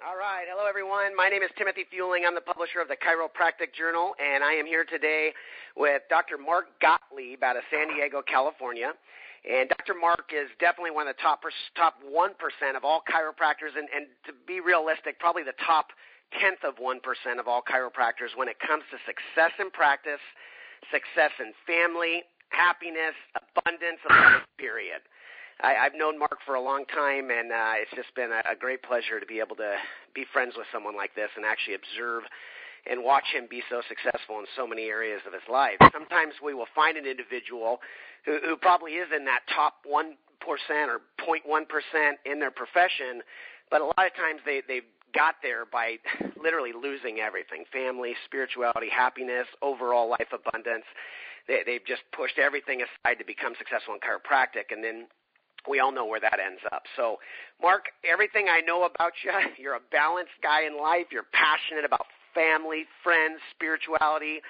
All right. Hello, everyone. My name is Timothy Fueling. I'm the publisher of the Chiropractic Journal, and I am here today with Dr. Mark Gottlieb out of San Diego, California. And Dr. Mark is definitely one of the top 1% of all chiropractors, and to be realistic, probably the top 10th of 1% of all chiropractors when it comes to success in practice, success in family, happiness, abundance, period. I've known Mark for a long time, and it's just been a great pleasure to be able to be friends with someone like this and actually observe and watch him be so successful in so many areas of his life. Sometimes we will find an individual who probably is in that top 1% or 0.1% in their profession, but a lot of times they've got there by literally losing everything: family, spirituality, happiness, overall life abundance. They've just pushed everything aside to become successful in chiropractic, and then we all know where that ends up. So, Mark, everything I know about you, you're a balanced guy in life. You're passionate about family, friends, spirituality,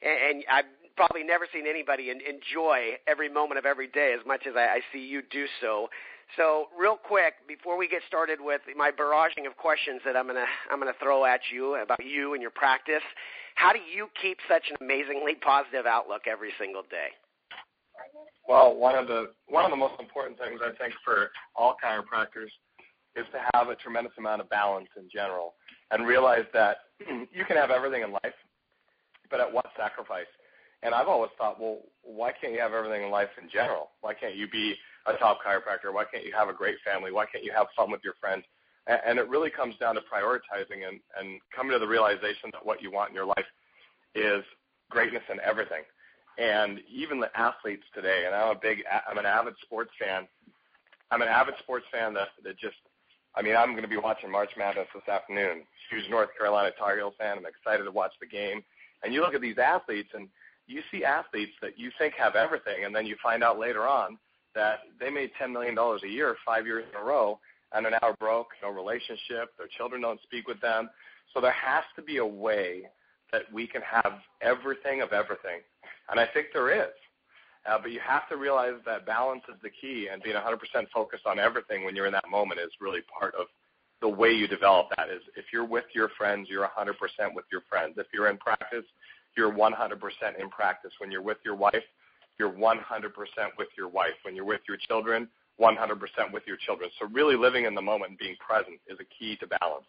and I've probably never seen anybody enjoy every moment of every day as much as I see you do so. So, real quick, before we get started with my barraging of questions that I'm gonna throw at you about you and your practice, how do you keep such an amazingly positive outlook every single day? Well, one of the most important things, I think, for all chiropractors is to have a tremendous amount of balance in general and realize that you can have everything in life, but at what sacrifice? And I've always thought, well, why can't you have everything in life in general? Why can't you be a top chiropractor? Why can't you have a great family? Why can't you have fun with your friends? And it really comes down to prioritizing and coming to the realization that what you want in your life is greatness in everything. And even the athletes today, and I'm an avid sports fan. I'm an avid sports fan that just, I'm going to be watching March Madness this afternoon. Huge North Carolina Tar Heels fan. I'm excited to watch the game. And you look at these athletes, and you see athletes that you think have everything, and then you find out later on that they made $10 million a year 5 years in a row, and are now broke, no relationship, their children don't speak with them. So there has to be a way that we can have everything of everything. And I think there is. But you have to realize that balance is the key, and being 100% focused on everything when you're in that moment is really part of the way you develop that. Is if you're with your friends, you're 100% with your friends. If you're in practice, you're 100% in practice. When you're with your wife, you're 100% with your wife. When you're with your children, 100% with your children. So really living in the moment and being present is a key to balance.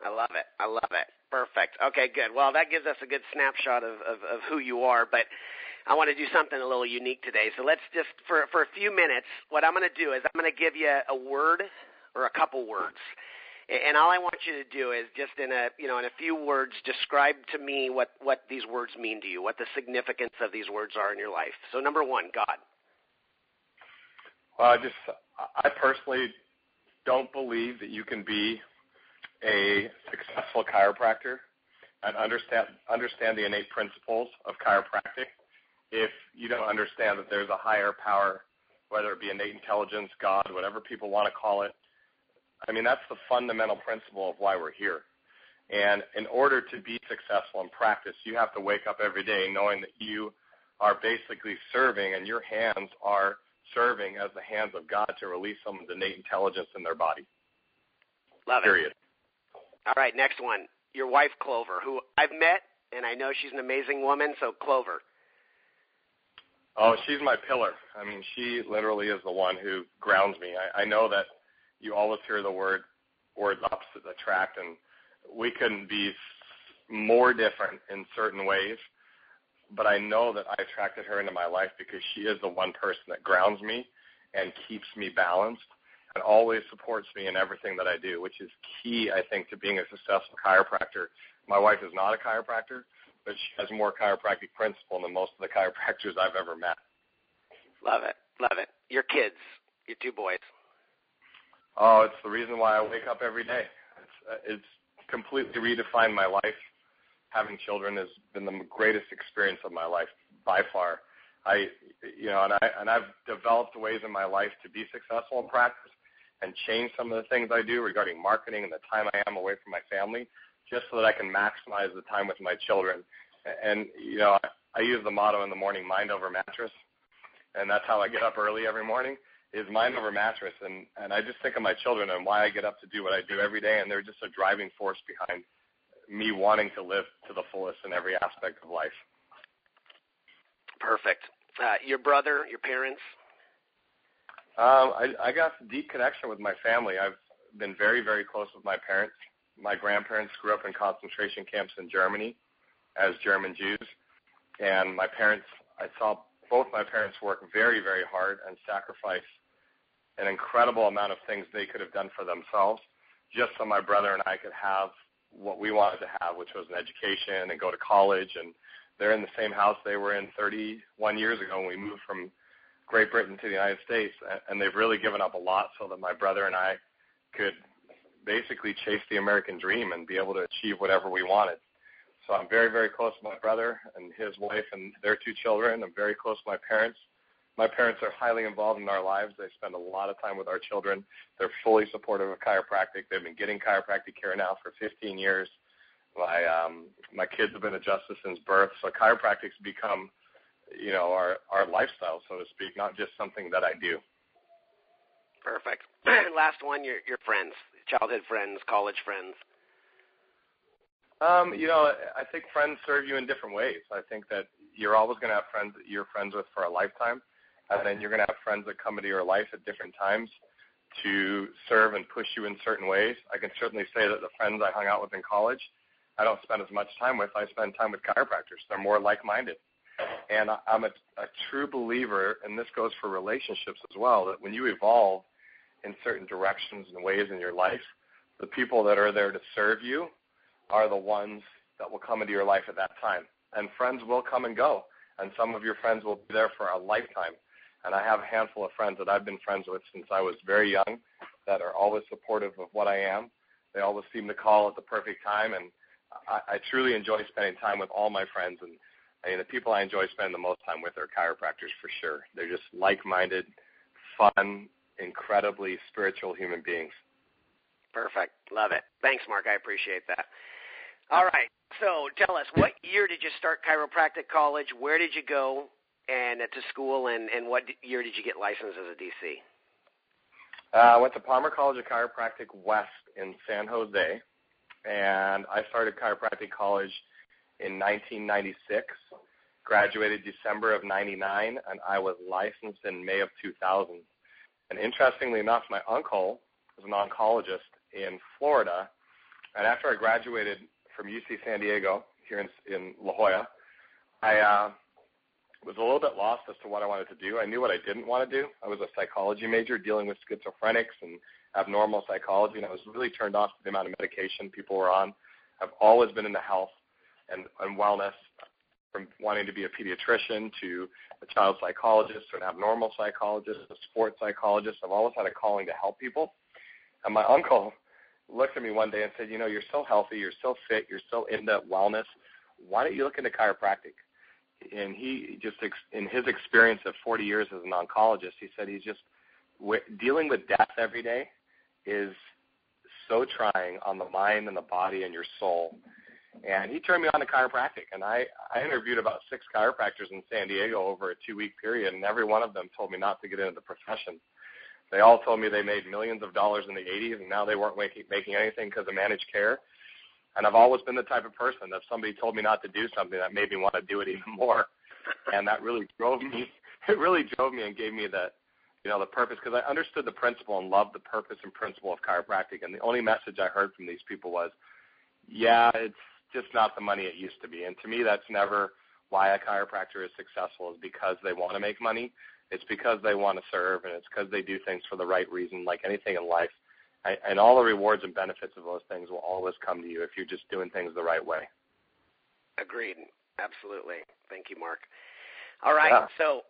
I love it. I love it. Perfect. Okay, good. Well, that gives us a good snapshot of who you are, but I want to do something a little unique today. So let's just, for a few minutes, what I'm going to do is I'm going to give you a word or a couple words. And all I want you to do is just in a few words, describe to me what these words mean to you, what the significance of these words are in your life. So number one, God. Well, I personally don't believe that you can be a successful chiropractor and understand the innate principles of chiropractic if you don't understand that there's a higher power, whether it be innate intelligence, God, whatever people want to call it. That's the fundamental principle of why we're here. And in order to be successful in practice, you have to wake up every day knowing that you are basically serving, and your hands are serving as the hands of God to release someone's innate intelligence in their body. Love it. Period. All right, next one. Your wife, Clover, who I've met, and I know she's an amazing woman, so Clover. Oh, she's my pillar. She literally is the one who grounds me. I know that you always hear the words opposite attract, and we couldn't be more different in certain ways, but I know that I attracted her into my life because she is the one person that grounds me and keeps me balanced and always supports me in everything that I do, which is key, I think, to being a successful chiropractor. My wife is not a chiropractor, but she has more chiropractic principle than most of the chiropractors I've ever met. Love it. Love it. Your kids, your two boys. Oh, it's the reason why I wake up every day. It's completely redefined my life. Having children has been the greatest experience of my life by far. I've developed ways in my life to be successful in practice and change some of the things I do regarding marketing and the time I am away from my family, just so that I can maximize the time with my children. And, I use the motto in the morning, mind over mattress, and that's how I get up early every morning, is mind over mattress. And I just think of my children and why I get up to do what I do every day, and they're just a driving force behind me wanting to live to the fullest in every aspect of life. Perfect. Your brother, your parents? I got a deep connection with my family. I've been very, very close with my parents. My grandparents grew up in concentration camps in Germany as German Jews. And my parents, I saw both my parents work very, very hard and sacrifice an incredible amount of things they could have done for themselves just so my brother and I could have what we wanted to have, which was an education and go to college. And they're in the same house they were in 31 years ago when we moved from Great Britain to the United States. And they've really given up a lot so that my brother and I could basically chase the American dream and be able to achieve whatever we wanted. So I'm very, very close to my brother and his wife and their 2 children. I'm very close to my parents. My parents are highly involved in our lives. They spend a lot of time with our children. They're fully supportive of chiropractic. They've been getting chiropractic care now for 15 years. My kids have been adjusted since birth. So chiropractic's become, our lifestyle, so to speak, not just something that I do. Perfect. Last one, your friends, childhood friends, college friends. I think friends serve you in different ways. I think that you're always going to have friends that you're friends with for a lifetime, and then you're going to have friends that come into your life at different times to serve and push you in certain ways. I can certainly say that the friends I hung out with in college, I don't spend as much time with. I spend time with chiropractors. They're more like-minded. And I'm a true believer, and this goes for relationships as well, that when you evolve in certain directions and ways in your life, the people that are there to serve you are the ones that will come into your life at that time. And friends will come and go, and some of your friends will be there for a lifetime. And I have a handful of friends that I've been friends with since I was very young that are always supportive of what I am. They always seem to call at the perfect time, and I truly enjoy spending time with all my friends. And the people I enjoy spending the most time with are chiropractors for sure. They're just like-minded, fun, incredibly spiritual human beings. Perfect. Love it. Thanks, Mark. I appreciate that. All right. So tell us, what year did you start chiropractic college? Where did you go to school, and what year did you get licensed as a DC? I went to Palmer College of Chiropractic West in San Jose, and I started chiropractic college in 1996, graduated December of 99, and I was licensed in May of 2000. And interestingly enough, my uncle was an oncologist in Florida, and after I graduated from UC San Diego here in La Jolla, I was a little bit lost as to what I wanted to do. I knew what I didn't want to do. I was a psychology major dealing with schizophrenics and abnormal psychology, and I was really turned off to the amount of medication people were on. I've always been into health and wellness, from wanting to be a pediatrician to a child psychologist to an abnormal psychologist, a sports psychologist. I've always had a calling to help people. And my uncle looked at me one day and said, you're so healthy, you're so fit, you're so into wellness. Why don't you look into chiropractic? And he just, in his experience of 40 years as an oncologist, he said he's just dealing with death every day is so trying on the mind and the body and your soul. And he turned me on to chiropractic, and I interviewed about 6 chiropractors in San Diego over a 2-week period, and every one of them told me not to get into the profession. They all told me they made millions of dollars in the 80s, and now they weren't making anything because of managed care. And I've always been the type of person that if somebody told me not to do something, that made me want to do it even more. And that really drove me. It really drove me and gave me the purpose, because I understood the principle and loved the purpose and principle of chiropractic. And the only message I heard from these people was, it's just not the money it used to be. And to me, that's never why a chiropractor is successful, is because they want to make money. It's because they want to serve, and it's because they do things for the right reason, like anything in life. And all the rewards and benefits of those things will always come to you if you're just doing things the right way. Agreed. Absolutely. Thank you, Mark. All right. Yeah. So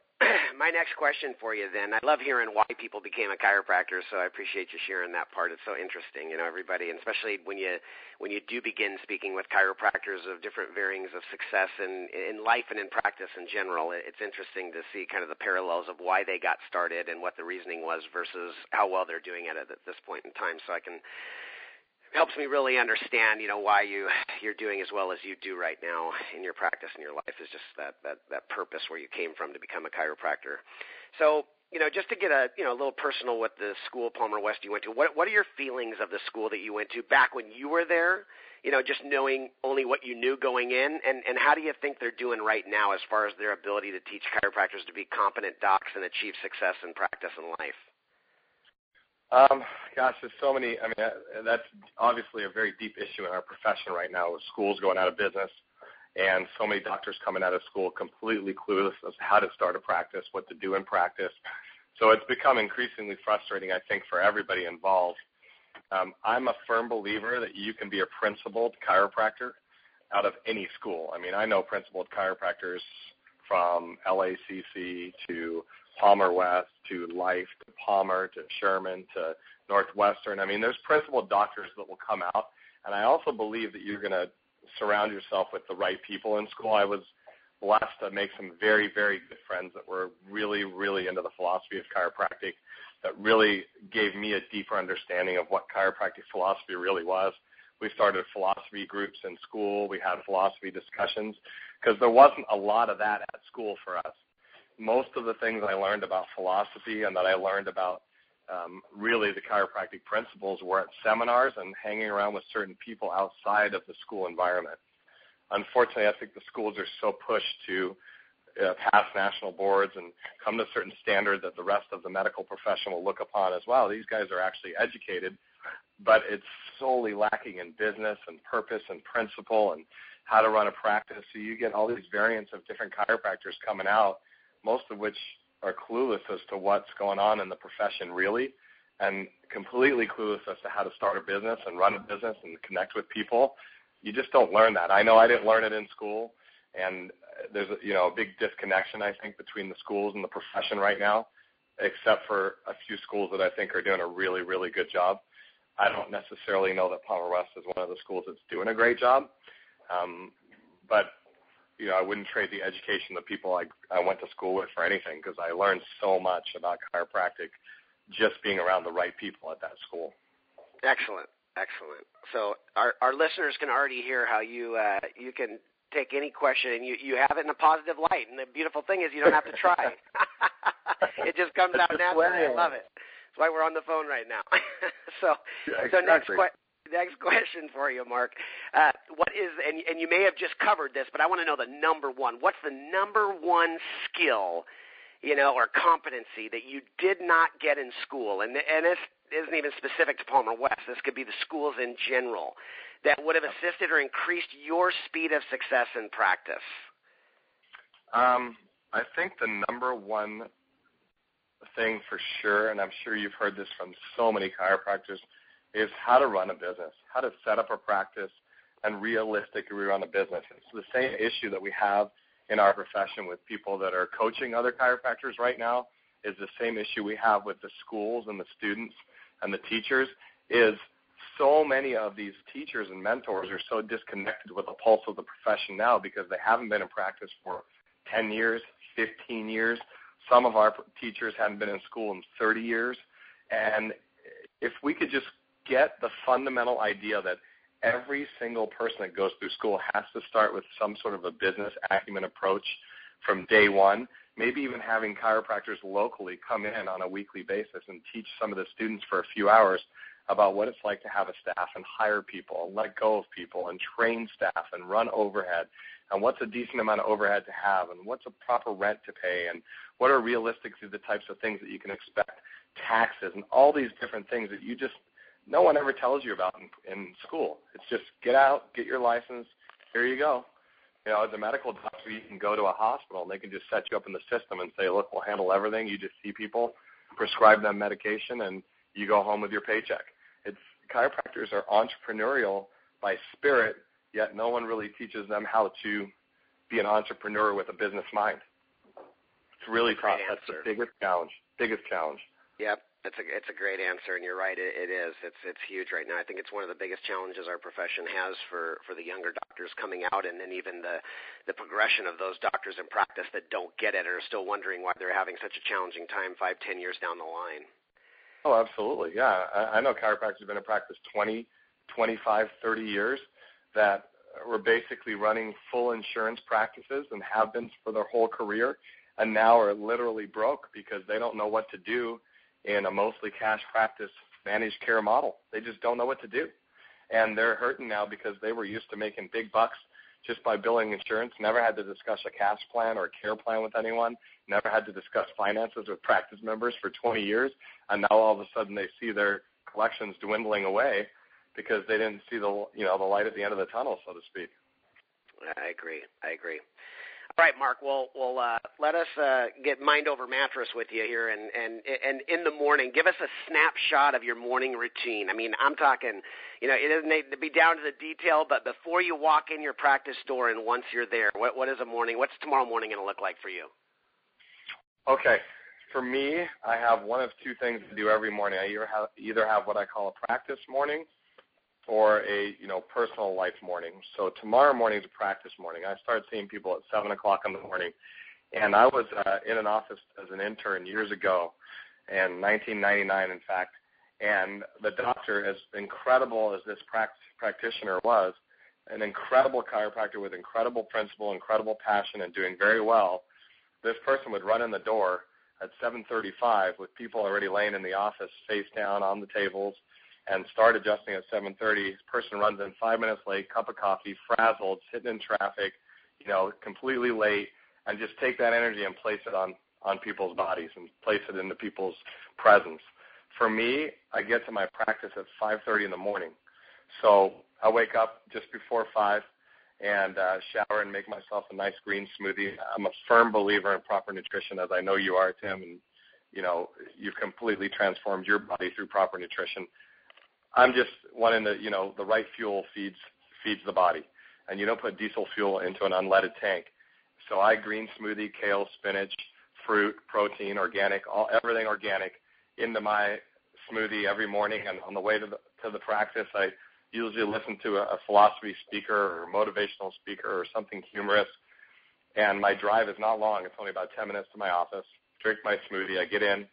my next question for you then, I love hearing why people became a chiropractor, so I appreciate you sharing that part. It's so interesting, everybody, and especially when you do begin speaking with chiropractors of different varyings of success in life and in practice in general. It's interesting to see kind of the parallels of why they got started and what the reasoning was versus how well they're doing at it at this point in time. So helps me really understand, why you're doing as well as you do right now in your practice and your life, is just that purpose where you came from to become a chiropractor. So just to get a little personal with the school, Palmer West, you went to, what are your feelings of the school that you went to back when you were there, just knowing only what you knew going in, and how do you think they're doing right now as far as their ability to teach chiropractors to be competent docs and achieve success in practice and life? Gosh, there's so many. I mean, that's obviously a very deep issue in our profession right now with schools going out of business and so many doctors coming out of school completely clueless as to how to start a practice, what to do in practice. So it's become increasingly frustrating, I think, for everybody involved. I'm a firm believer that you can be a principled chiropractor out of any school. I mean, I know principled chiropractors from LACC to Palmer West to Life to Palmer to Sherman to Northwestern. I mean, there's principled doctors that will come out, and I also believe that you're going to surround yourself with the right people in school. I was blessed to make some very, very good friends that were really, really into the philosophy of chiropractic, that really gave me a deeper understanding of what chiropractic philosophy really was. We started philosophy groups in school. We had philosophy discussions because there wasn't a lot of that at school for us. Most of the things I learned about philosophy and that I learned about really the chiropractic principles were at seminars and hanging around with certain people outside of the school environment. Unfortunately, I think the schools are so pushed to pass national boards and come to a certain standard that the rest of the medical profession will look upon as well. These guys are actually educated, but it's solely lacking in business and purpose and principle and how to run a practice. So you get all these variants of different chiropractors coming out, most of which are clueless as to what's going on in the profession really, and completely clueless as to how to start a business and run a business and connect with people. You just don't learn that. I know I didn't learn it in school, and there's a big disconnection, I think, between the schools and the profession right now, except for a few schools that I think are doing a really, really good job. I don't necessarily know that Palmer West is one of the schools that's doing a great job, but I wouldn't trade the education of people I went to school with for anything, because I learned so much about chiropractic just being around the right people at that school. Excellent. So our listeners can already hear how you can take any question and you have it in a positive light. And the beautiful thing is you don't have to try. It just comes out naturally. I love it. That's why we're on the phone right now. So next question for you, Mark. What is, and you may have just covered this, but I want to know the number one. What's the number one skill, or competency that you did not get in school? And this isn't even specific to Palmer West. This could be the schools in general that would have assisted or increased your speed of success in practice. I think the number one thing for sure, and I'm sure you've heard this from so many chiropractors, is how to run a business, how to set up a practice and realistically run a business. It's the same issue that we have in our profession with people that are coaching other chiropractors right now, is the same issue we have with the schools and the students and the teachers, is so many of these teachers and mentors are so disconnected with the pulse of the profession now because they haven't been in practice for 10 years, 15 years. Some of our teachers haven't been in school in 30 years. And if we could just get the fundamental idea that every single person that goes through school has to start with some sort of a business acumen approach from day one, maybe even having chiropractors locally come in on a weekly basis and teach some of the students for a few hours about what it's like to have a staff and hire people and let go of people and train staff and run overhead, and what's a decent amount of overhead to have, and what's a proper rent to pay, and what are realistically the types of things that you can expect, taxes, and all these different things that you just, no one ever tells you about in school. It's just get out, get your license, here you go. As a medical doctor, you can go to a hospital and they can just set you up in the system and say, look, we'll handle everything. You just see people, prescribe them medication, and you go home with your paycheck. Chiropractors are entrepreneurial by spirit, yet no one really teaches them how to be an entrepreneur with a business mind. It's really tough. That's the biggest challenge. Yep, it's a great answer, and you're right. It is. It's huge right now. I think it's one of the biggest challenges our profession has for the younger doctors coming out, and then even the progression of those doctors in practice that don't get it or are still wondering why they're having such a challenging time 5-10 years down the line. Oh, absolutely, yeah. I know chiropractors have been in practice 20, 25, 30 years that were basically running full insurance practices and have been for their whole career, and now are literally broke because they don't know what to do in a mostly cash practice managed care model. They just don't know what to do. And they're hurting now because they were used to making big bucks just by billing insurance, never had to discuss a cash plan or a care plan with anyone, never had to discuss finances with practice members for 20 years, and now all of a sudden they see their collections dwindling away because they didn't see the light at the end of the tunnel, so to speak. I agree. All right, Mark. Well, let us get mind over mattress with you here, and in the morning, give us a snapshot of your morning routine. I mean, I'm talking, it doesn't need to be down to the detail, but before you walk in your practice door and once you're there, what's tomorrow morning going to look like for you? Okay. For me, I have one of two things to do every morning. I either have what I call a practice morning or a personal life morning. So tomorrow morning is a practice morning. I started seeing people at 7 o'clock in the morning, and I was in an office as an intern years ago, in 1999, in fact. And the doctor, as incredible as this practitioner was, an incredible chiropractor with incredible principle, incredible passion, and doing very well, this person would run in the door at 7:35 with people already laying in the office, face down on the tables, and start adjusting at 7:30. This person runs in 5 minutes late, cup of coffee, frazzled, sitting in traffic, completely late, and just take that energy and place it on people's bodies and place it into people's presence. For me, I get to my practice at 5:30 in the morning. So I wake up just before 5 and shower and make myself a nice green smoothie. I'm a firm believer in proper nutrition, as I know you are, Tim, and, you've completely transformed your body through proper nutrition. I'm just wanting to, the right fuel feeds the body. And you don't put diesel fuel into an unleaded tank. So I green smoothie, kale, spinach, fruit, protein, organic, everything organic into my smoothie every morning. And on the way to the practice, I usually listen to a philosophy speaker or motivational speaker or something humorous. And my drive is not long. It's only about 10 minutes to my office. Drink my smoothie. I get in,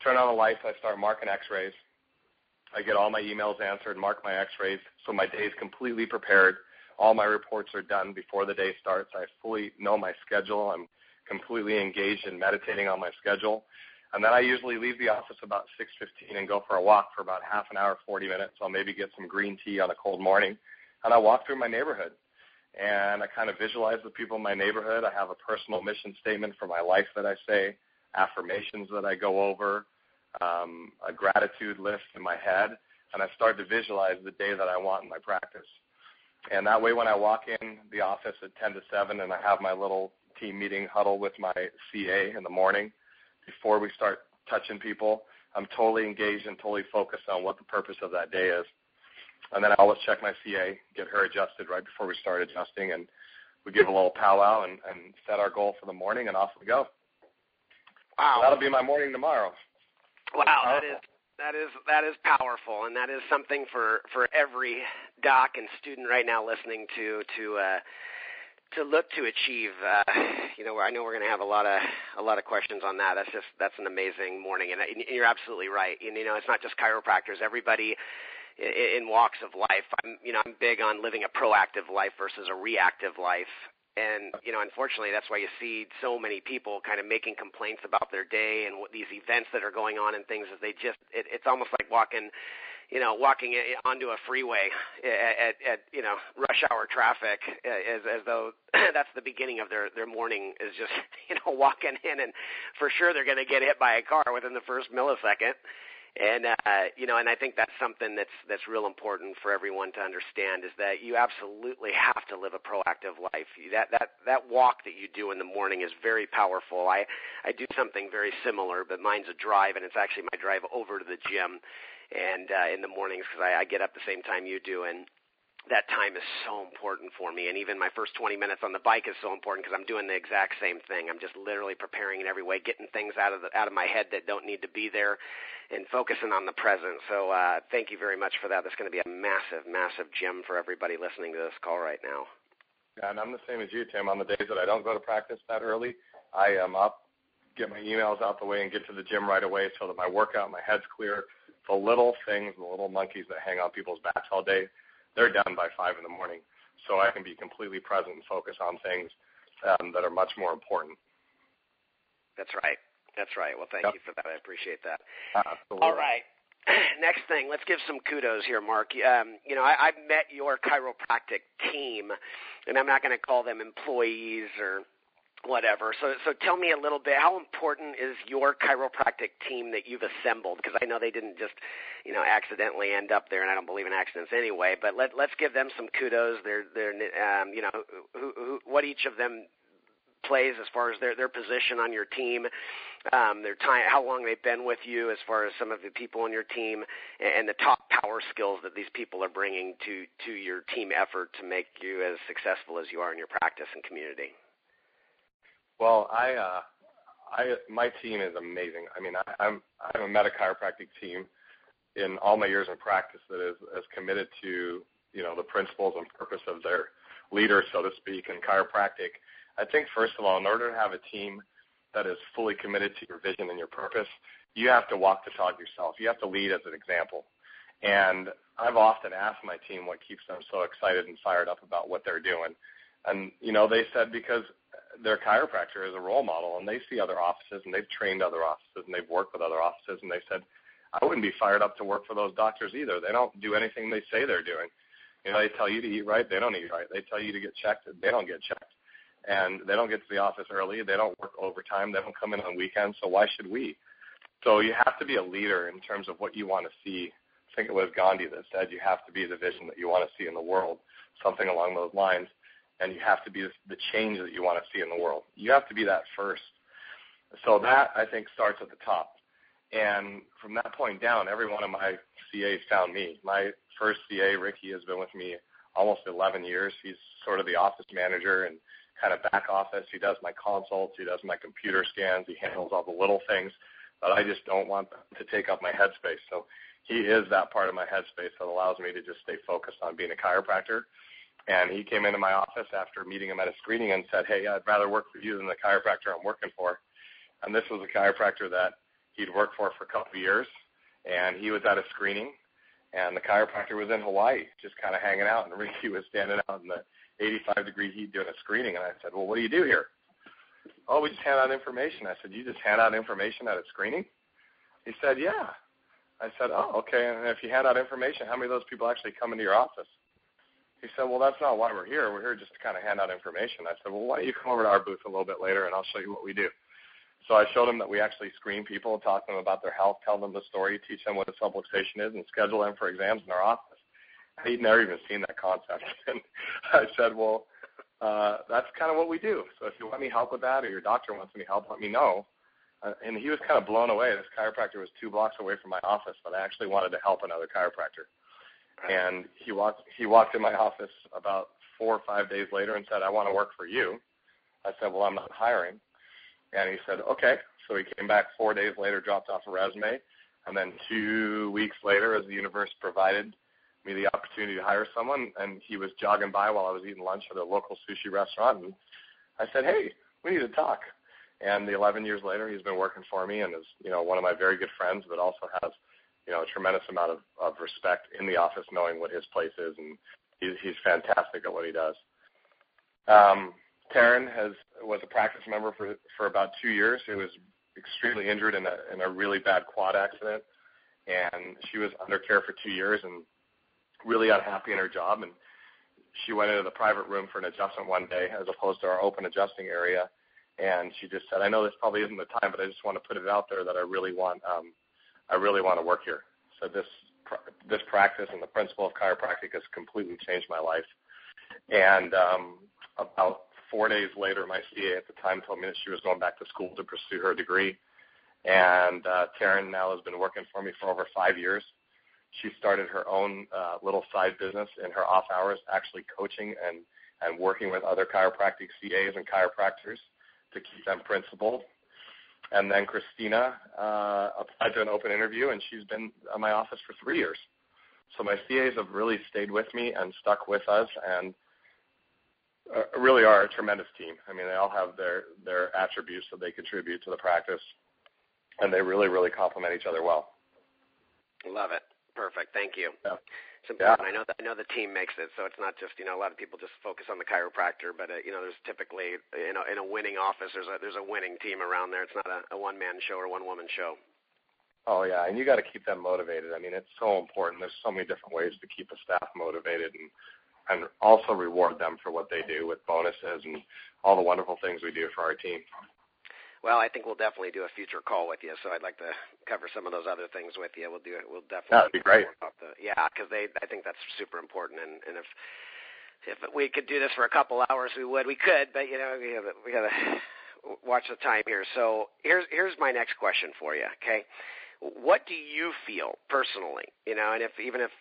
turn on the lights. I start marking x-rays. I get all my emails answered, mark my x-rays, so my day is completely prepared. All my reports are done before the day starts. I fully know my schedule. I'm completely engaged in meditating on my schedule. And then I usually leave the office about 6:15 and go for a walk for about half an hour, 40 minutes. I'll maybe get some green tea on a cold morning. And I walk through my neighborhood. And I kind of visualize the people in my neighborhood. I have a personal mission statement for my life that I say, affirmations that I go over, a gratitude list in my head, and I start to visualize the day that I want in my practice. And that way when I walk in the office at 10 to 7 and I have my little team meeting huddle with my CA in the morning, before we start touching people, I'm totally engaged and totally focused on what the purpose of that day is. And then I always check my CA, get her adjusted right before we start adjusting, and we give a little powwow and set our goal for the morning, and off we go. Wow. So that'll be my morning tomorrow. Wow, that is powerful, and that is something for every doc and student right now listening to look to achieve. I know we're going to have a lot of questions on that. That's an amazing morning, and you're absolutely right. It's not just chiropractors. Everybody in walks of life. I'm big on living a proactive life versus a reactive life. And, unfortunately, that's why you see so many people kind of making complaints about their day and what these events that are going on and things. Is it's almost like walking onto a freeway at rush hour traffic, as though that's the beginning of their morning, is just, walking in, and for sure they're going to get hit by a car within the first millisecond. And, and I think that's something that's real important for everyone to understand, is that you absolutely have to live a proactive life. That walk that you do in the morning is very powerful. I do something very similar, but mine's a drive, and it's actually my drive over to the gym and in the mornings, because I get up the same time you do, and that time is so important for me. And even my first 20 minutes on the bike is so important, because I'm doing the exact same thing. I'm just literally preparing in every way, getting things out of my head that don't need to be there, and focusing on the present. So thank you very much for that. That's going to be a massive, massive gem for everybody listening to this call right now. Yeah, and I'm the same as you, Tim. On the days that I don't go to practice that early, I am up, get my emails out the way, and get to the gym right away so that my workout, my head's clear. The little things, the little monkeys that hang on people's backs all day, they're done by 5 in the morning, so I can be completely present and focus on things that are much more important. That's right. That's right. Well, thank you for that. I appreciate that. Absolutely. All right. Next thing, let's give some kudos here, Mark. I've met your chiropractic team, and I'm not going to call them employees or whatever. So tell me a little bit, how important is your chiropractic team that you've assembled? Because I know they didn't just, accidentally end up there, and I don't believe in accidents anyway. But let's give them some kudos. They're what each of them plays as far as their position on your team, their time, how long they've been with you, as far as some of the people on your team, and the top power skills that these people are bringing to your team effort to make you as successful as you are in your practice and community. Well, my team is amazing. I mean, I haven't met a chiropractic team in all my years in practice that is as committed to, the principles and purpose of their leader, so to speak, in chiropractic. I think, first of all, in order to have a team that is fully committed to your vision and your purpose, you have to walk the talk yourself. You have to lead as an example. And I've often asked my team what keeps them so excited and fired up about what they're doing. And, they said because their chiropractor is a role model, and they see other offices, and they've trained other offices, and they've worked with other offices, and they said, I wouldn't be fired up to work for those doctors either. They don't do anything they say they're doing. They tell you to eat right, they don't eat right. They tell you to get checked, they don't get checked. And they don't get to the office early. They don't work overtime. They don't come in on weekends, so why should we? So you have to be a leader in terms of what you want to see. I think it was Gandhi that said you have to be the vision that you want to see in the world, something along those lines. And you have to be the change that you want to see in the world. You have to be that first. So that, I think, starts at the top. And from that point down, every one of my CAs found me. My first CA, Ricky, has been with me almost 11 years. He's sort of the office manager and kind of back office. He does my consults. He does my computer scans. He handles all the little things that I just don't want to take up my headspace. So he is that part of my headspace that allows me to just stay focused on being a chiropractor. And he came into my office after meeting him at a screening and said, hey, I'd rather work for you than the chiropractor I'm working for. And this was a chiropractor that he'd worked for a couple of years, and he was at a screening, and the chiropractor was in Hawaii just kind of hanging out, and Ricky was standing out in the 85-degree heat doing a screening. And I said, well, what do you do here? Oh, we just hand out information. I said, you just hand out information at a screening? He said, yeah. I said, oh, okay, and if you hand out information, how many of those people actually come into your office? He said, well, that's not why we're here. We're here just to kind of hand out information. I said, well, why don't you come over to our booth a little bit later, and I'll show you what we do. So I showed him that we actually screen people, talk to them about their health, tell them the story, teach them what a subluxation is, and schedule them for exams in our office. He'd never even seen that concept. And I said, well, that's kind of what we do. So if you want any help with that or your doctor wants any help, let me know. And he was kind of blown away. This chiropractor was 2 blocks away from my office, but I actually wanted to help another chiropractor. And he walked in my office about 4 or 5 days later and said, I want to work for you. I said, well, I'm not hiring. And he said, okay. So he came back 4 days later, dropped off a resume. And then 2 weeks later, as the universe provided me the opportunity to hire someone, and he was jogging by while I was eating lunch at a local sushi restaurant. And I said, hey, we need to talk. And 11 years later, he's been working for me and is, one of my very good friends, but also has, a tremendous amount of respect in the office, knowing what his place is, and he's fantastic at what he does. Taryn was a practice member for about 2 years. She was extremely injured in a really bad quad accident, and she was under care for 2 years and really unhappy in her job. And she went into the private room for an adjustment one day as opposed to our open adjusting area, and she just said, I know this probably isn't the time, but I just want to put it out there that I really want to work here. So this practice and the principle of chiropractic has completely changed my life. And about 4 days later, my CA at the time told me that she was going back to school to pursue her degree. And Taryn now has been working for me for over 5 years. She started her own little side business in her off hours, actually coaching and working with other chiropractic CAs and chiropractors to keep them principled. And then Christina applied to an open interview, and she's been in my office for 3 years. So my CAs have really stayed with me and stuck with us, and really are a tremendous team. I mean, they all have their attributes that they contribute to the practice, and they really, really complement each other well. Love it. Perfect. Thank you. Yeah. It's important. Yeah. I know the team makes it, so it's not just, a lot of people just focus on the chiropractor, but there's typically in a winning office there's a winning team around there. It's not a one-man show or one-woman show. Oh yeah, and you got to keep them motivated. I mean, it's so important. There's so many different ways to keep a staff motivated and also reward them for what they do with bonuses and all the wonderful things we do for our team. Well, I think we'll definitely do a future call with you, so I'd like to cover some of those other things with you. We'll definitely. That'd be great. Because I think that's super important, and if we could do this for a couple hours, we could, but we got to watch the time here. So here's my next question for you. Okay, what do you feel personally? And even if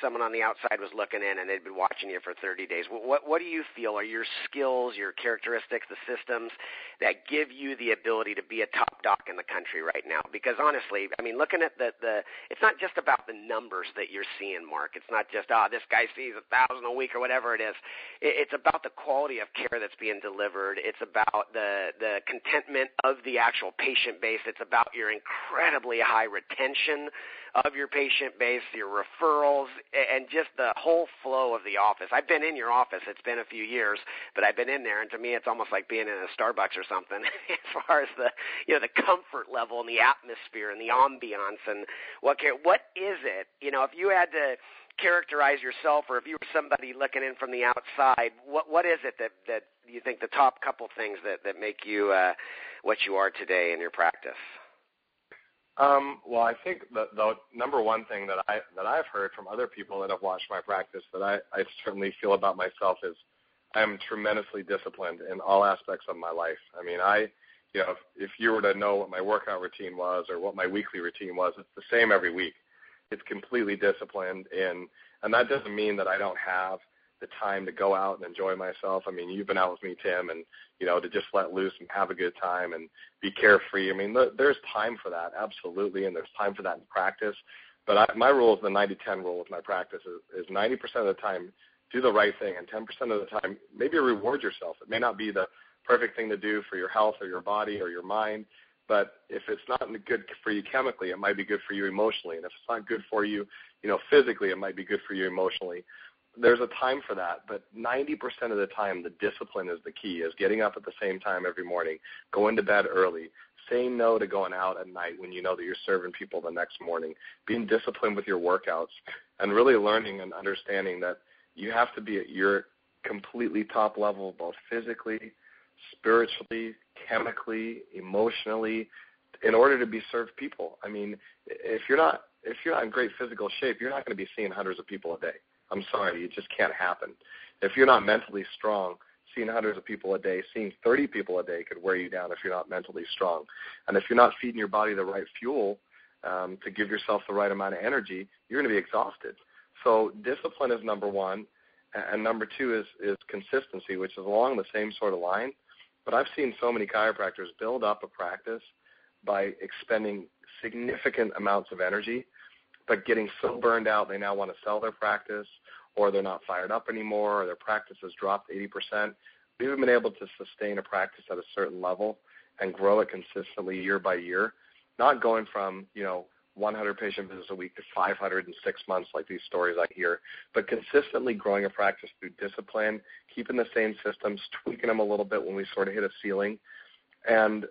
someone on the outside was looking in and they'd been watching you for 30 days, what do you feel are your skills, your characteristics, the systems that give you the ability to be a top doc in the country right now? Because honestly, I mean, looking at it's not just about the numbers that you're seeing, Mark. It's not just, this guy sees 1,000 a week or whatever it is. It's about the quality of care that's being delivered. It's about the contentment of the actual patient base. It's about your incredibly high retention of your patient base, your referrals, and just the whole flow of the office. I've been in your office. It's been a few years, but I've been in there, and to me it's almost like being in a Starbucks or something as far as the comfort level and the atmosphere and the ambiance and what is it? If you had to characterize yourself, or if you were somebody looking in from the outside, what is it that you think the top couple things that make you what you are today in your practice? Well, I think the number one thing that I've heard from other people that have watched my practice that I certainly feel about myself is I'm tremendously disciplined in all aspects of my life. I mean, if you were to know what my workout routine was or what my weekly routine was, it's the same every week. It's completely disciplined, and that doesn't mean that I don't have the time to go out and enjoy myself. I mean, you've been out with me, Tim, and, to just let loose and have a good time and be carefree. I mean, there's time for that, absolutely, and there's time for that in practice. But my rule is the 90-10 rule with my practice is 90% of the time do the right thing, and 10% of the time maybe reward yourself. It may not be the perfect thing to do for your health or your body or your mind, but if it's not good for you chemically, it might be good for you emotionally. And if it's not good for you, physically, it might be good for you emotionally. There's a time for that, but 90% of the time, the discipline is the key, is getting up at the same time every morning, going to bed early, saying no to going out at night when you know that you're serving people the next morning, being disciplined with your workouts, and really learning and understanding that you have to be at your completely top level, both physically, spiritually, chemically, emotionally, in order to be served people. I mean, if you're not in great physical shape, you're not going to be seeing hundreds of people a day. I'm sorry, it just can't happen. If you're not mentally strong, seeing hundreds of people a day, seeing 30 people a day could wear you down if you're not mentally strong. And if you're not feeding your body the right fuel to give yourself the right amount of energy, you're going to be exhausted. So discipline is number one, and number two is consistency, which is along the same sort of line. But I've seen so many chiropractors build up a practice by expending significant amounts of energy, but getting so burned out they now want to sell their practice, or they're not fired up anymore, or their practice has dropped 80%. We've been able to sustain a practice at a certain level and grow it consistently year by year, not going from 100 patient visits a week to 500 in 6 months like these stories I hear, but consistently growing a practice through discipline, keeping the same systems, tweaking them a little bit when we sort of hit a ceiling. And,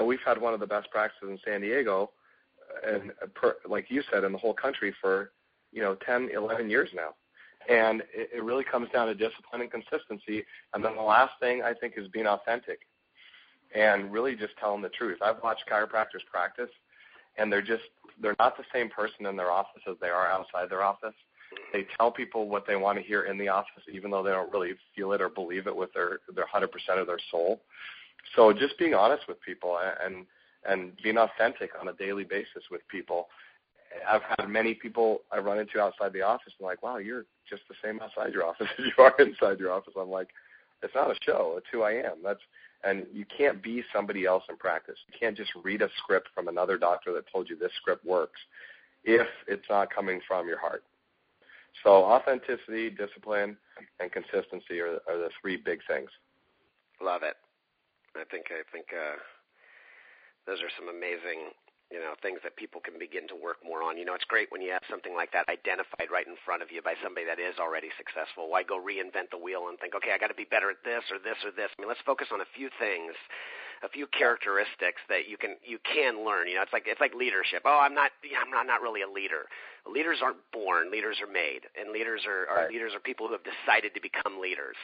we've had one of the best practices in San Diego, and like you said, in the whole country for 10, 11 years now. And it really comes down to discipline and consistency. And then the last thing I think is being authentic and really just telling the truth. I've watched chiropractors practice, and they're not the same person in their office as they are outside their office. They tell people what they want to hear in the office, even though they don't really feel it or believe it with their 100% of their soul. So just being honest with people and being authentic on a daily basis with people. I've had many people I run into outside the office and like, wow, you're just the same outside your office as you are inside your office. I'm like, it's not a show. It's who I am. And you can't be somebody else in practice. You can't just read a script from another doctor that told you this script works if it's not coming from your heart. So authenticity, discipline, and consistency are the three big things. Love it. I think those are some amazing things that people can begin to work more on. It's great when you have something like that identified right in front of you by somebody that is already successful. Why go reinvent the wheel and think, okay, I got to be better at this or this or this? I mean, let's focus on a few things, a few characteristics that you can learn. It's like leadership. Oh, I'm not really a leader. Leaders aren't born. Leaders are made, and leaders are leaders are people who have decided to become leaders.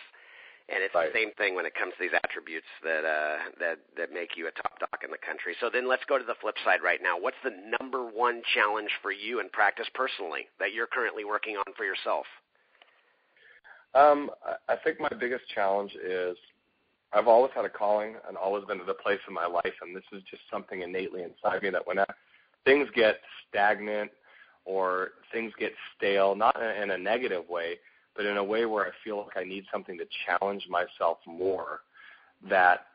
And it's the same thing when it comes to these attributes that make you a top doc in the country. So then let's go to the flip side right now. What's the number one challenge for you in practice personally that you're currently working on for yourself? I think my biggest challenge is I've always had a calling and always been to the place in my life, and this is just something innately inside me that when things get stagnant or things get stale, not in a negative way, but in a way where I feel like I need something to challenge myself more, that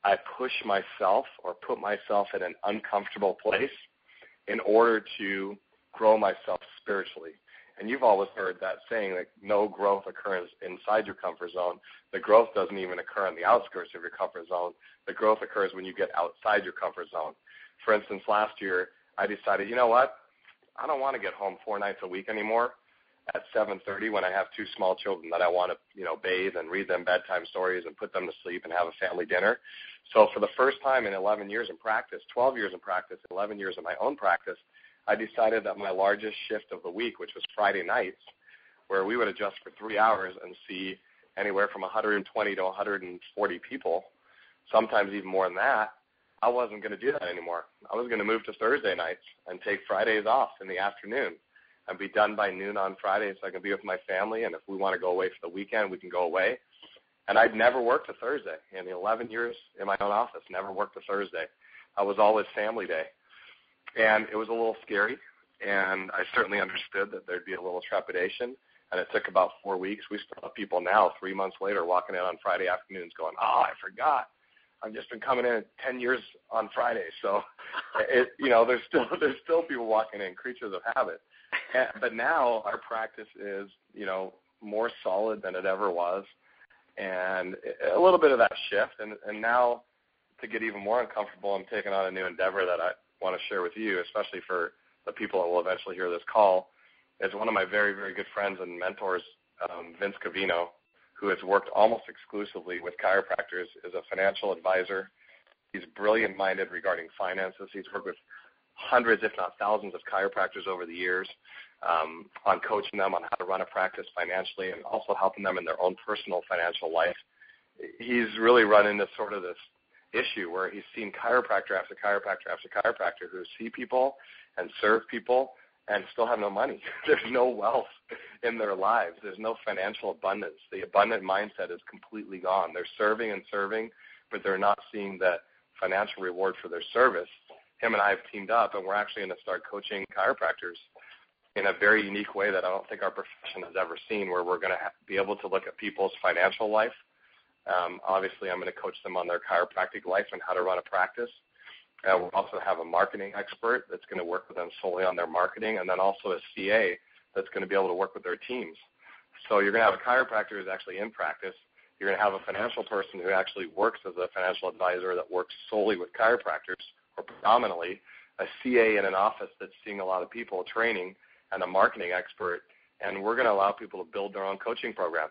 I push myself or put myself in an uncomfortable place in order to grow myself spiritually. And you've always heard that saying that no growth occurs inside your comfort zone. The growth doesn't even occur on the outskirts of your comfort zone. The growth occurs when you get outside your comfort zone. For instance, last year I decided, you know what, I don't want to get home 4 nights a week anymore at 7:30 when I have 2 small children that I want to, bathe and read them bedtime stories and put them to sleep and have a family dinner. So for the first time in 11 years in practice, 12 years in practice, 11 years in my own practice, I decided that my largest shift of the week, which was Friday nights, where we would adjust for 3 hours and see anywhere from 120 to 140 people, sometimes even more than that, I wasn't going to do that anymore. I was going to move to Thursday nights and take Fridays off in the afternoon and be done by noon on Friday so I can be with my family, and if we want to go away for the weekend, we can go away. And I'd never worked a Thursday. In the 11 years in my own office, never worked a Thursday. I was always family day. And it was a little scary, and I certainly understood that there'd be a little trepidation, and it took about 4 weeks. We still have people now, 3 months later, walking in on Friday afternoons going, oh, I forgot. I've just been coming in 10 years on Friday. So, there's still people walking in, creatures of habit. But now our practice is, more solid than it ever was, and a little bit of that shift. And now, to get even more uncomfortable, I'm taking on a new endeavor that I want to share with you, especially for the people that will eventually hear this call, is one of my very, very good friends and mentors, Vince Cavino, who has worked almost exclusively with chiropractors, is a financial advisor. He's brilliant-minded regarding finances. He's worked with hundreds, if not thousands, of chiropractors over the years on coaching them on how to run a practice financially and also helping them in their own personal financial life. He's really run into sort of this issue where he's seen chiropractor after chiropractor after chiropractor who see people and serve people and still have no money. There's no wealth in their lives. There's no financial abundance. The abundant mindset is completely gone. They're serving and serving, but they're not seeing the financial reward for their service. Him and I have teamed up, and we're actually going to start coaching chiropractors in a very unique way that I don't think our profession has ever seen, where we're going to be able to look at people's financial life. Obviously, I'm going to coach them on their chiropractic life and how to run a practice. We'll also have a marketing expert that's going to work with them solely on their marketing, and then also a CA that's going to be able to work with their teams. So you're going to have a chiropractor who's actually in practice. You're going to have a financial person who actually works as a financial advisor that works solely with chiropractors, or predominantly a CA in an office that's seeing a lot of people training, and a marketing expert. And we're going to allow people to build their own coaching program.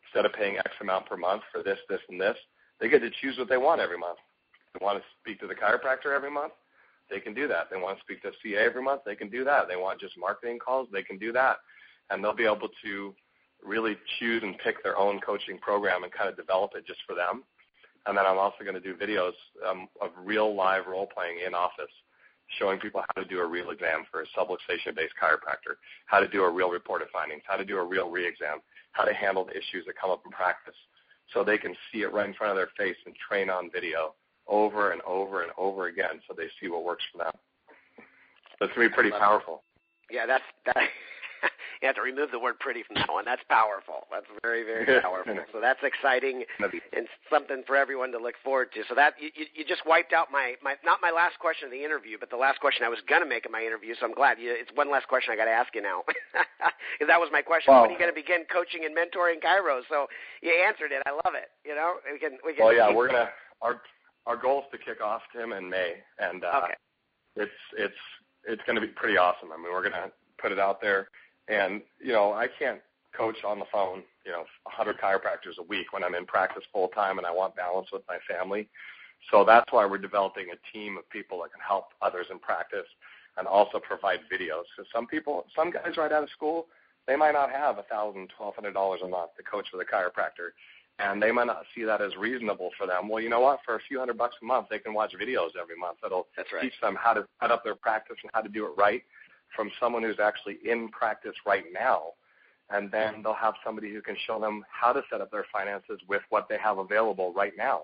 Instead of paying X amount per month for this, this, and this, they get to choose what they want every month. They want to speak to the chiropractor every month, they can do that. They want to speak to a CA every month, they can do that. They want just marketing calls, they can do that. And they'll be able to really choose and pick their own coaching program and kind of develop it just for them. And then I'm also going to do videos of real live role-playing in office, showing people how to do a real exam for a subluxation-based chiropractor, how to do a real report of findings, how to do a real re-exam, how to handle the issues that come up in practice, so they can see it right in front of their face and train on video over and over and over again so they see what works for them. So it's going to be pretty powerful. Yeah, that. You have to remove the word pretty from that one. That's powerful. That's very, very powerful. So that's exciting and something for everyone to look forward to. So that you just wiped out my not my last question of the interview, but the last question I was going to make in my interview. So I'm glad. It's one last question I got to ask you now. Because that was my question. When are you going to begin coaching and mentoring chiros? So you answered it. I love it. We can. Well, yeah, we're going to – our goal is to kick off, Tim, in May. And okay. it's going to be pretty awesome. I mean, we're going to put it out there, and I can't coach on the phone 100 chiropractors a week when I'm in practice full time and I want balance with my family. So that's why we're developing a team of people that can help others in practice and also provide videos. Because some guys right out of school, they might not have $1,000, $1,200 a month to coach with a chiropractor, and they might not see that as reasonable for them. Well, you know what? For a few $100 a month, they can watch videos every month that'll teach them how to set up their practice and how to do it right from someone who's actually in practice right now. And then they'll have somebody who can show them how to set up their finances with what they have available right now.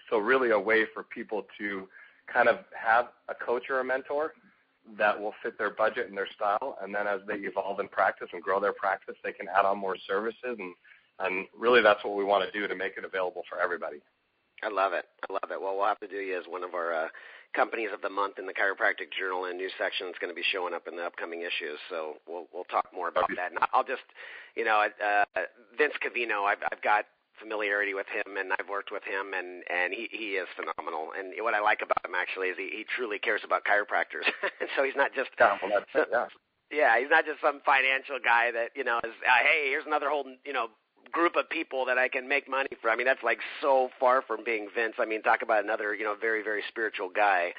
So really a way for people to kind of have a coach or a mentor that will fit their budget and their style, and then as they evolve in practice and grow their practice, they can add on more services, and really that's what we want to do to make it available for everybody. I love it. Well, we'll have to do you as one of our companies of the month in the Chiropractic Journal, and a new section that's going to be showing up in the upcoming issues. So we'll talk more about that. And I'll just, Vince Cavino, I've got familiarity with him, and I've worked with him, and he is phenomenal. And what I like about him actually is he truly cares about chiropractors. And so he's not just he's not just some financial guy that is hey, here's another whole group of people that I can make money for. I mean, that's like so far from being Vince. I mean, talk about another very, very spiritual guy.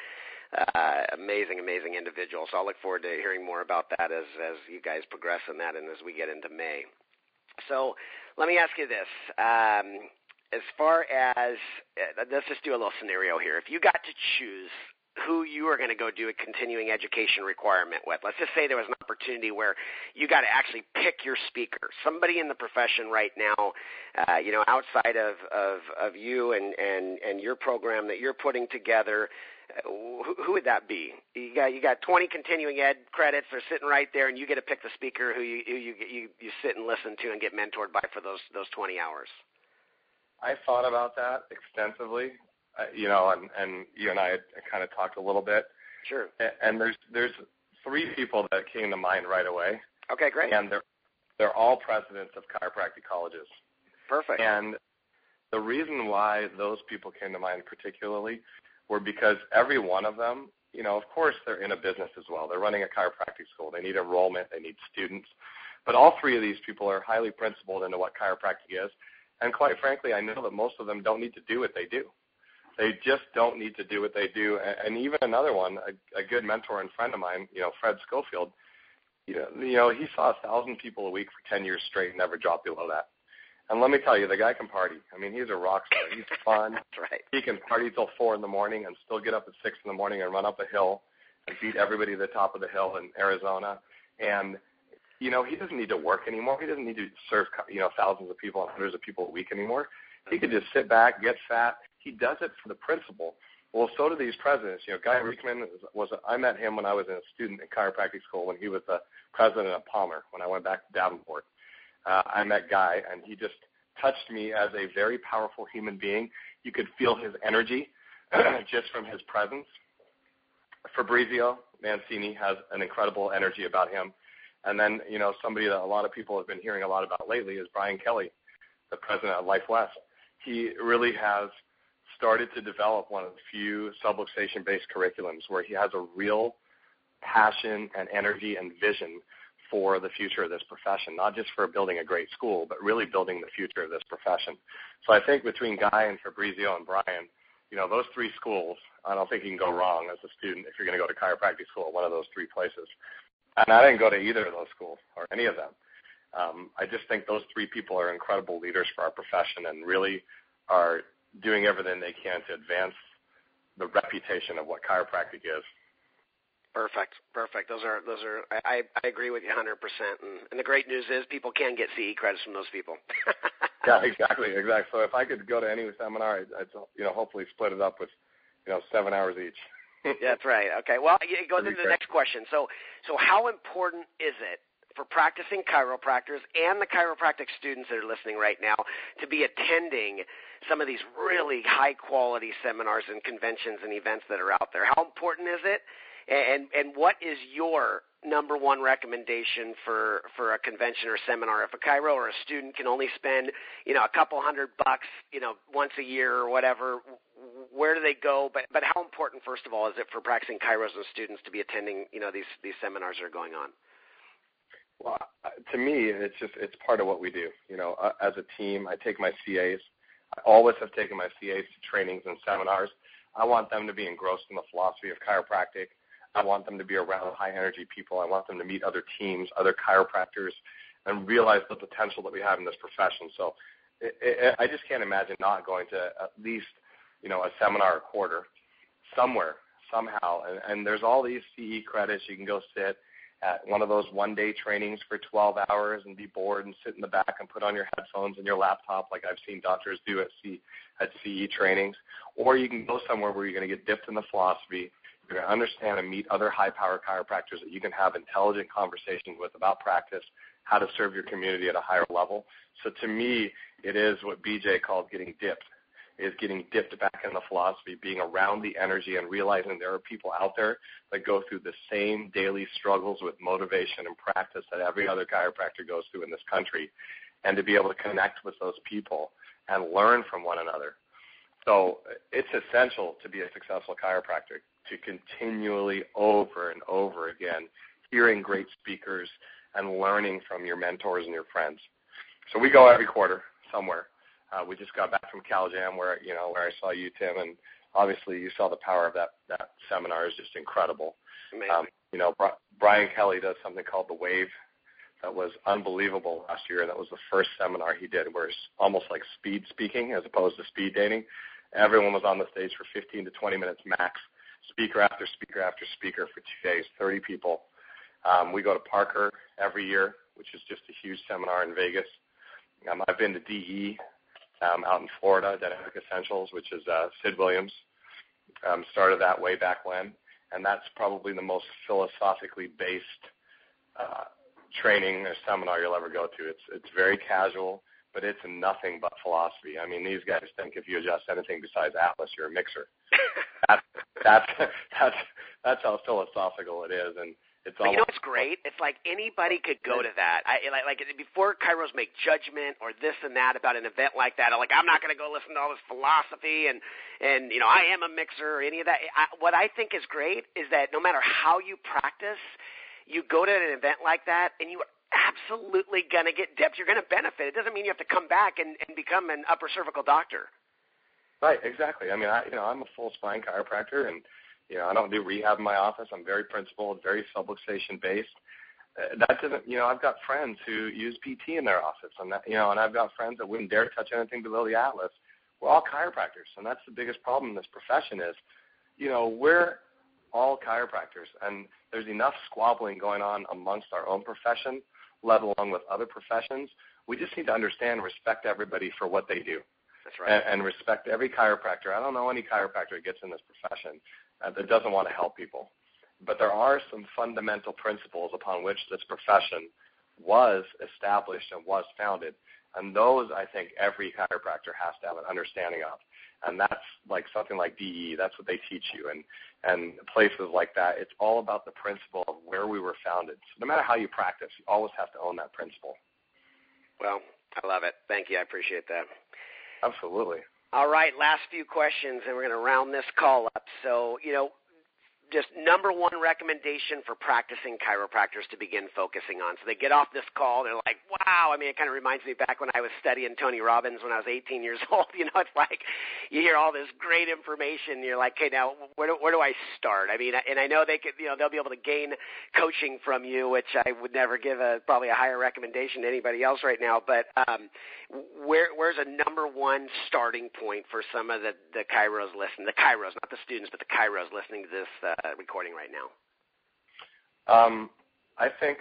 Amazing individual. So I'll look forward to hearing more about that as you guys progress in that and as we get into May. So let me ask you this. As far as, let's just do a little scenario here. If you got to choose who you are going to go do a continuing education requirement with, let's just say there was an opportunity where you got to actually pick your speaker, somebody in the profession right now, outside of you and your program that you're putting together, who would that be? You got 20 continuing ed credits. They're sitting right there, and you get to pick the speaker who you sit and listen to and get mentored by for those 20 hours. I thought about that extensively, and you and I had kind of talked a little bit. Sure. And there's three people that came to mind right away. Okay, great. And they're all presidents of chiropractic colleges. Perfect. And the reason why those people came to mind particularly were because every one of them, of course they're in a business as well. They're running a chiropractic school. They need enrollment. They need students. But all three of these people are highly principled into what chiropractic is. And quite frankly, I know that most of them don't need to do what they do. They just don't need to do what they do. And even another one, a good mentor and friend of mine, Fred Schofield, he saw 1,000 people a week for 10 years straight and never dropped below that. And let me tell you, the guy can party. I mean, he's a rock star. He's fun. That's right. He can party till 4 in the morning and still get up at 6 in the morning and run up a hill and beat everybody to the top of the hill in Arizona. And, he doesn't need to work anymore. He doesn't need to serve, thousands of people and hundreds of people a week anymore. He could just sit back, get fat. He does it for the principle. Well, so do these presidents. Guy Riekman I met him when I was a student in chiropractic school when he was the president of Palmer when I went back to Davenport. I met Guy, and he just touched me as a very powerful human being. You could feel his energy just from his presence. Fabrizio Mancini has an incredible energy about him. And then, somebody that a lot of people have been hearing a lot about lately is Brian Kelly, the president of Life West. He really has started to develop one of the few subluxation-based curriculums where he has a real passion and energy and vision for the future of this profession, not just for building a great school, but really building the future of this profession. So I think between Guy and Fabrizio and Brian, those three schools, I don't think you can go wrong as a student if you're going to go to chiropractic school at one of those three places. And I didn't go to either of those schools or any of them. I just think those three people are incredible leaders for our profession and really are doing everything they can to advance the reputation of what chiropractic is. Perfect. Those are. I agree with you 100%. And the great news is people can get CE credits from those people. Yeah, exactly. So if I could go to any seminar, I'd hopefully split it up with 7 hours each. That's right. Okay. Well, it goes into the next question. So how important is it for practicing chiropractors and the chiropractic students that are listening right now to be attending some of these really high-quality seminars and conventions and events that are out there? How important is it? And what is your number one recommendation for a convention or seminar? If a chiro or a student can only spend, a couple $100, once a year or whatever, where do they go? But how important, first of all, is it for practicing chiros and students to be attending, these seminars that are going on? Well, to me, it's part of what we do. As a team, I take my CAs. I always have taken my CAs to trainings and seminars. I want them to be engrossed in the philosophy of chiropractic. I want them to be around high-energy people. I want them to meet other teams, other chiropractors, and realize the potential that we have in this profession. So I just can't imagine not going to at least, a seminar a quarter somewhere, somehow. And there's all these CE credits. You can go sit at one of those one-day trainings for 12 hours and be bored and sit in the back and put on your headphones and your laptop like I've seen doctors do at CE trainings. Or you can go somewhere where you're going to get dipped in the philosophy. You're going to understand and meet other high-power chiropractors that you can have intelligent conversations with about practice, how to serve your community at a higher level. So to me, it is what BJ called getting dipped, is getting dipped back in the philosophy, being around the energy and realizing there are people out there that go through the same daily struggles with motivation and practice that every other chiropractor goes through in this country, and to be able to connect with those people and learn from one another. So it's essential to be a successful chiropractor, to continually over and over again hearing great speakers and learning from your mentors and your friends. So we go every quarter somewhere. We just got back from CalJam where I saw you, Tim, and obviously you saw the power of that seminar is just incredible. Amazing. Brian Kelly does something called The Wave that was unbelievable last year, and that was the first seminar he did where it's almost like speed speaking as opposed to speed dating. Everyone was on the stage for 15 to 20 minutes max, speaker after speaker after speaker for 2 days, 30 people. We go to Parker every year, which is just a huge seminar in Vegas. I've been to DE out in Florida, Dynamic Essentials, which is Sid Williams, started that way back when, and that's probably the most philosophically based training or seminar you'll ever go to. It's very casual, but it's nothing but philosophy. I mean, these guys think if you adjust anything besides Atlas, you're a mixer. That's how philosophical it is, and it's. But what's great? It's like anybody could go to that. Like before chiros make judgment or this and that about an event like that. I'm not going to go listen to all this philosophy and I am a mixer or any of that. What I think is great is that no matter how you practice, you go to an event like that and you are absolutely going to get dipped. You're going to benefit. It doesn't mean you have to come back and become an upper cervical doctor. Right, exactly. I mean, I'm a full spine chiropractor, and I don't do rehab in my office. I'm very principled, very subluxation based. That doesn't, I've got friends who use PT in their office, and and I've got friends that wouldn't dare touch anything below the Atlas. We're all chiropractors, and that's the biggest problem in this profession is, we're all chiropractors, and there's enough squabbling going on amongst our own profession, let alone with other professions. We just need to understand and respect everybody for what they do. That's right. And respect every chiropractor. I don't know any chiropractor that gets in this profession that doesn't want to help people. But there are some fundamental principles upon which this profession was established and was founded. And those, I think, every chiropractor has to have an understanding of. And that's like something like DE. That's what they teach you. And places like that, it's all about the principle of where we were founded. So no matter how you practice, you always have to own that principle. Well, I love it. Thank you. I appreciate that. Absolutely. All right, last few questions, and we're going to round this call up. So, just number one recommendation for practicing chiropractors to begin focusing on. So they get off this call, they're like, wow. I mean, it kind of reminds me back when I was studying Tony Robbins when I was 18 years old. It's like you hear all this great information. You're like, okay, now where do I start? I mean, and I know they could, they'll be able to gain coaching from you, which I would never give probably a higher recommendation to anybody else right now. But where's a number one starting point for some of the chiros listening, the chiros, not the students, but the chiros listening to this recording right now? I think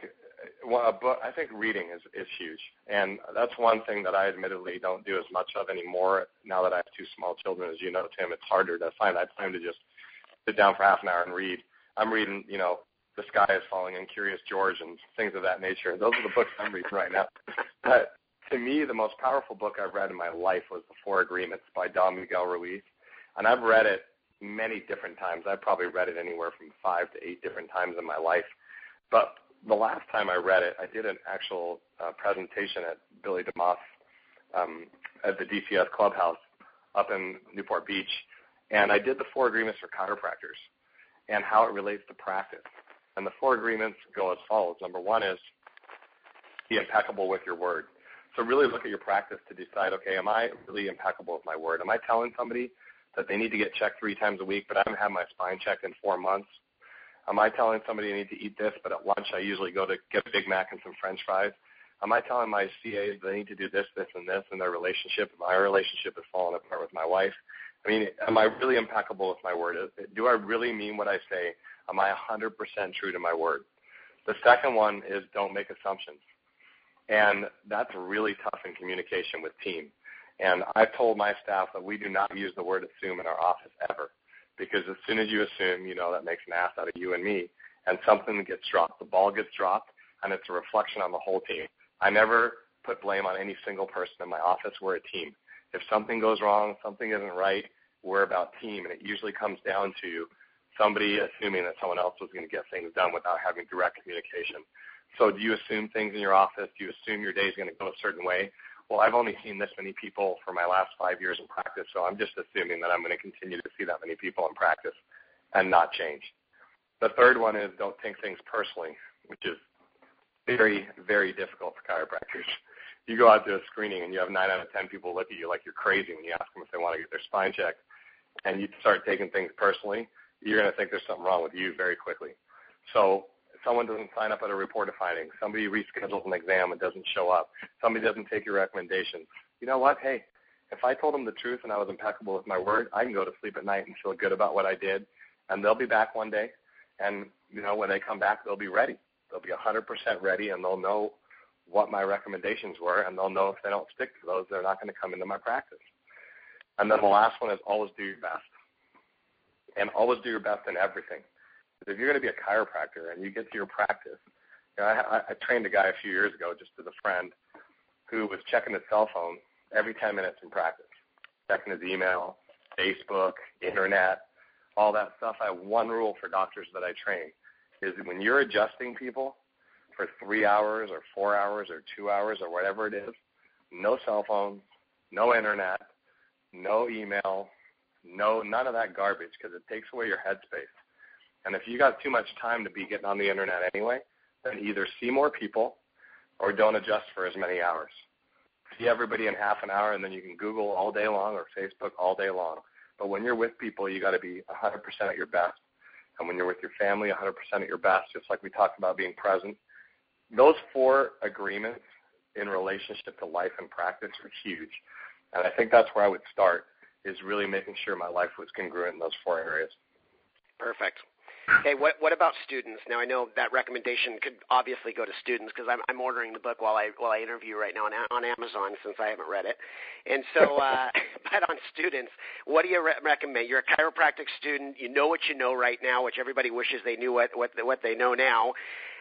reading is huge, and that's one thing that I admittedly don't do as much of anymore. Now that I have two small children, as you know, Tim, it's harder to find that time to just sit down for half an hour and read. I'm reading, The Sky is Falling and Curious George and things of that nature. Those are the books I'm reading right now. But to me, the most powerful book I've read in my life was The Four Agreements by Don Miguel Ruiz, and I've read it many different times. I've probably read it anywhere from 5 to 8 different times in my life. But the last time I read it, I did an actual presentation at Billy DeMoss at the DCS Clubhouse up in Newport Beach, and I did the 4 agreements for chiropractors and how it relates to practice. And the 4 agreements go as follows. Number 1 is be impeccable with your word. So really look at your practice to decide, okay, am I really impeccable with my word? Am I telling somebody that they need to get checked 3 times a week, but I haven't had my spine checked in 4 months? Am I telling somebody they need to eat this, but at lunch I usually go to get a Big Mac and some French fries? Am I telling my CAs they need to do this, this, and this in their relationship? My relationship is falling apart with my wife. I mean, am I really impeccable with my word? Do I really mean what I say? Am I 100% true to my word? The second one is don't make assumptions. And that's really tough in communication with team. And I've told my staff that we do not use the word assume in our office ever, because as soon as you assume, that makes an ass out of you and me, and something gets dropped. The ball gets dropped, and it's a reflection on the whole team. I never put blame on any single person in my office. We're a team. If something goes wrong, something isn't right, we're about team, and it usually comes down to somebody assuming that someone else was going to get things done without having direct communication. So do you assume things in your office? Do you assume your day is going to go a certain way? Well, I've only seen this many people for my last 5 years in practice, so I'm just assuming that I'm going to continue to see that many people in practice and not change. The third one is don't take things personally, which is very, very difficult for chiropractors. You go out to a screening and you have 9 out of 10 people look at you like you're crazy when you ask them if they want to get their spine checked, and you start taking things personally, you're going to think there's something wrong with you very quickly. So someone doesn't sign up at a report of findings, somebody reschedules an exam and doesn't show up, somebody doesn't take your recommendations. You know what? Hey, if I told them the truth and I was impeccable with my word, I can go to sleep at night and feel good about what I did, and they'll be back one day, and when they come back, they'll be ready. They'll be 100% ready, and they'll know what my recommendations were, and they'll know if they don't stick to those, they're not going to come into my practice. And then the last one is always do your best, and always do your best in everything. If you're going to be a chiropractor and you get to your practice, I trained a guy a few years ago, just as a friend, who was checking his cell phone every 10 minutes in practice, checking his email, Facebook, internet, all that stuff. I have one rule for doctors that I train, is that when you're adjusting people for 3 hours or 4 hours or 2 hours or whatever it is, no cell phones, no internet, no email, none of that garbage, because it takes away your headspace. And if you got too much time to be getting on the internet anyway, then either see more people or don't adjust for as many hours. See everybody in half an hour, and then you can Google all day long or Facebook all day long. But when you're with people, you got to be 100% at your best. And when you're with your family, 100% at your best, just like we talked about being present. Those 4 agreements in relationship to life and practice are huge. And I think that's where I would start, is really making sure my life was congruent in those 4 areas. Perfect. Okay, what about students? Now, I know that recommendation could obviously go to students, because I'm ordering the book while I interview right now on Amazon, since I haven't read it. And so, but on students, what do you recommend? You're a chiropractic student. You know what you know right now, which everybody wishes they knew what they know now.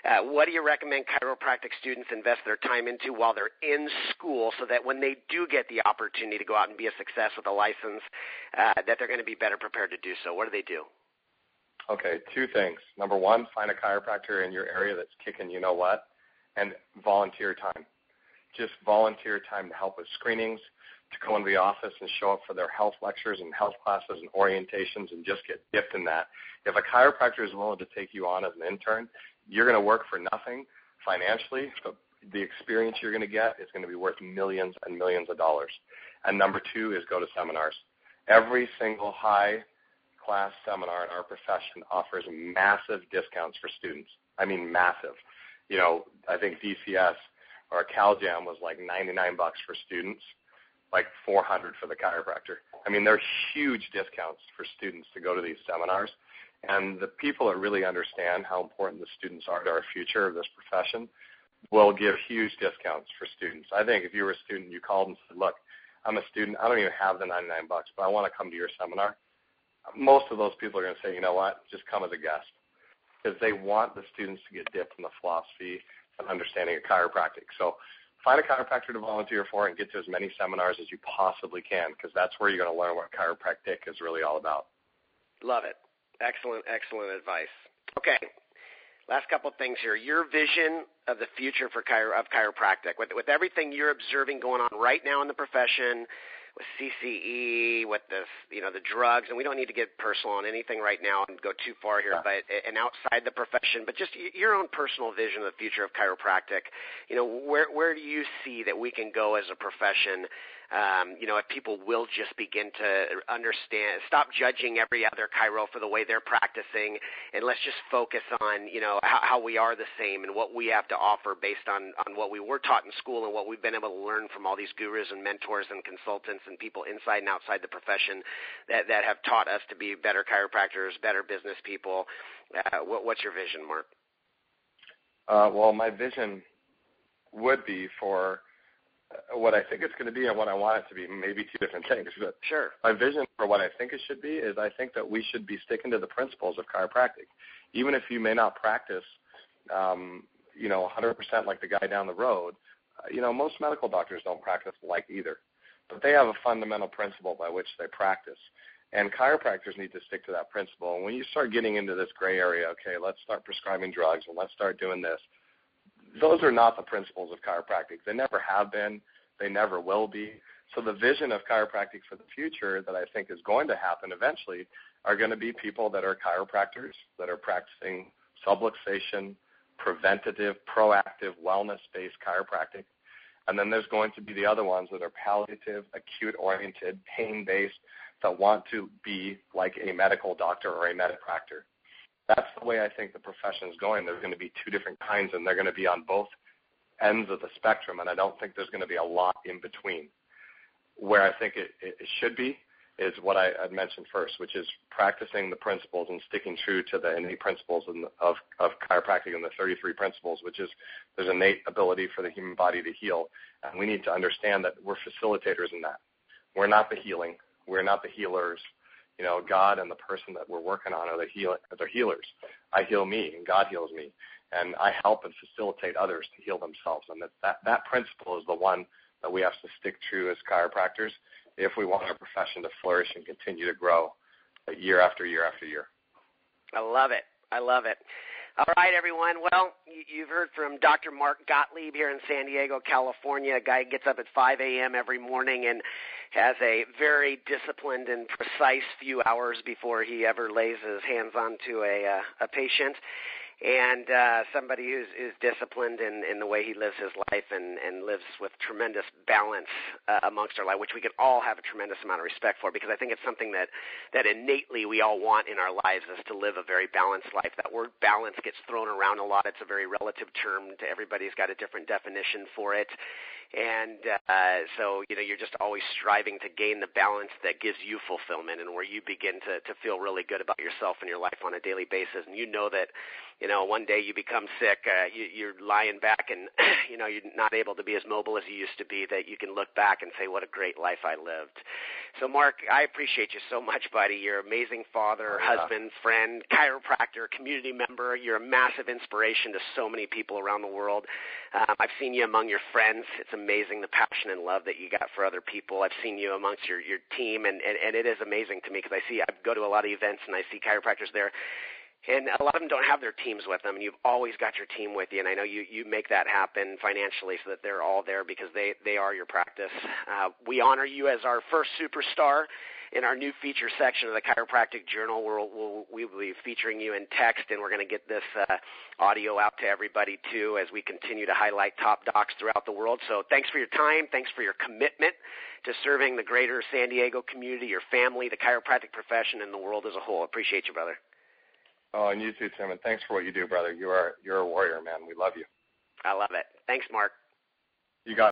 What do you recommend chiropractic students invest their time into while they're in school, so that when they do get the opportunity to go out and be a success with a license, that they're going to be better prepared to do so? What do they do? Okay, 2 things. Number 1, find a chiropractor in your area that's kicking you know what, and volunteer time. Just volunteer time to help with screenings, to go into the office and show up for their health lectures and health classes and orientations, and just get dipped in that. If a chiropractor is willing to take you on as an intern, you're going to work for nothing financially, but the experience you're going to get is going to be worth millions and millions of dollars. And number 2 is go to seminars. Every single high-class seminar in our profession offers massive discounts for students. I mean, massive. I think DCS or CalJam was like $99 for students, like $400 for the chiropractor. I mean, they're huge discounts for students to go to these seminars. And the people that really understand how important the students are to our future of this profession will give huge discounts for students. I think if you were a student, you called and said, look, I'm a student, I don't even have the $99, but I want to come to your seminar. Most of those people are going to say, you know what, just come as a guest, because they want the students to get dipped in the philosophy and understanding of chiropractic. So find a chiropractor to volunteer for and get to as many seminars as you possibly can, because that's where you're going to learn what chiropractic is really all about. Love it. Excellent, excellent advice. Okay, Last couple of things here. Your vision of the future for chiropractic, with everything you're observing going on right now in the profession, with CCE, with this, the drugs, and we don't need to get personal on anything right now and go too far here, but and outside the profession, but just your own personal vision of the future of chiropractic. Where do you see that we can go as a profession? If people will just begin to understand, stop judging every other chiro for the way they're practicing, and let's just focus on, how we are the same and what we have to offer based on what we were taught in school and what we've been able to learn from all these gurus and mentors and consultants and people inside and outside the profession that have taught us to be better chiropractors, better business people. What's your vision, Mark? Well, my vision would be for what I think it's going to be and what I want it to be, maybe two different things. But sure. My vision for what I think it should be is I think that we should be sticking to the principles of chiropractic. Even if you may not practice, 100% like the guy down the road, most medical doctors don't practice like either. But they have a fundamental principle by which they practice. And chiropractors need to stick to that principle. And when you start getting into this gray area, okay, let's start prescribing drugs and let's start doing this, those are not the principles of chiropractic. They never have been. They never will be. So the vision of chiropractic for the future that I think is going to happen eventually are going to be people that are chiropractors, that are practicing subluxation, preventative, proactive, wellness-based chiropractic. And then there's going to be the other ones that are palliative, acute-oriented, pain-based, that want to be like a medical doctor or a medipractor. That's the way I think the profession is going. There's going to be two different kinds, and they're going to be on both ends of the spectrum, and I don't think there's going to be a lot in between. Where I think it should be is what I had mentioned first, which is practicing the principles and sticking true to the innate principles of chiropractic and the 33 principles, which is there's innate ability for the human body to heal, and we need to understand that we're facilitators in that. We're not the healing. We're not the healers. God and the person that we're working on are the healers. I heal me, and God heals me. And I help and facilitate others to heal themselves. And that principle is the one that we have to stick true as chiropractors if we want our profession to flourish and continue to grow year after year after year. I love it. All right, everyone. Well, you've heard from Dr. Mark Gottlieb here in San Diego, California. A guy who gets up at 5 a.m. every morning and has a very disciplined and precise few hours before he ever lays his hands onto a patient. And somebody who's disciplined in the way he lives his life and lives with tremendous balance amongst our life, which we can all have a tremendous amount of respect for, because I think it's something that innately we all want in our lives, is to live a very balanced life. That word balance gets thrown around a lot. It's a very relative term. Everybody's got a different definition for it. And so, you're just always striving to gain the balance that gives you fulfillment and where you begin to feel really good about yourself and your life on a daily basis. And that, one day you become sick, you're lying back and, you're not able to be as mobile as you used to be, that you can look back and say, what a great life I lived. So, Mark, I appreciate you so much, buddy. You're an amazing father, husband, friend, chiropractor, community member. You're a massive inspiration to so many people around the world. I've seen you among your friends. It's amazing the passion and love that you got for other people. I've seen you amongst your team, and it is amazing to me because I go to a lot of events and I see chiropractors there. And a lot of them don't have their teams with them, and you've always got your team with you. And I know you make that happen financially so that they're all there because they are your practice. We honor you as our first superstar in our new feature section of the Chiropractic Journal. We will be featuring you in text, and we're going to get this audio out to everybody, too, as we continue to highlight top docs throughout the world. So thanks for your time. Thanks for your commitment to serving the greater San Diego community, your family, the chiropractic profession, and the world as a whole. Appreciate you, brother. Oh, and you too, Tim, and thanks for what you do, brother. You're a warrior, man. We love you. I love it. Thanks, Mark. You got it.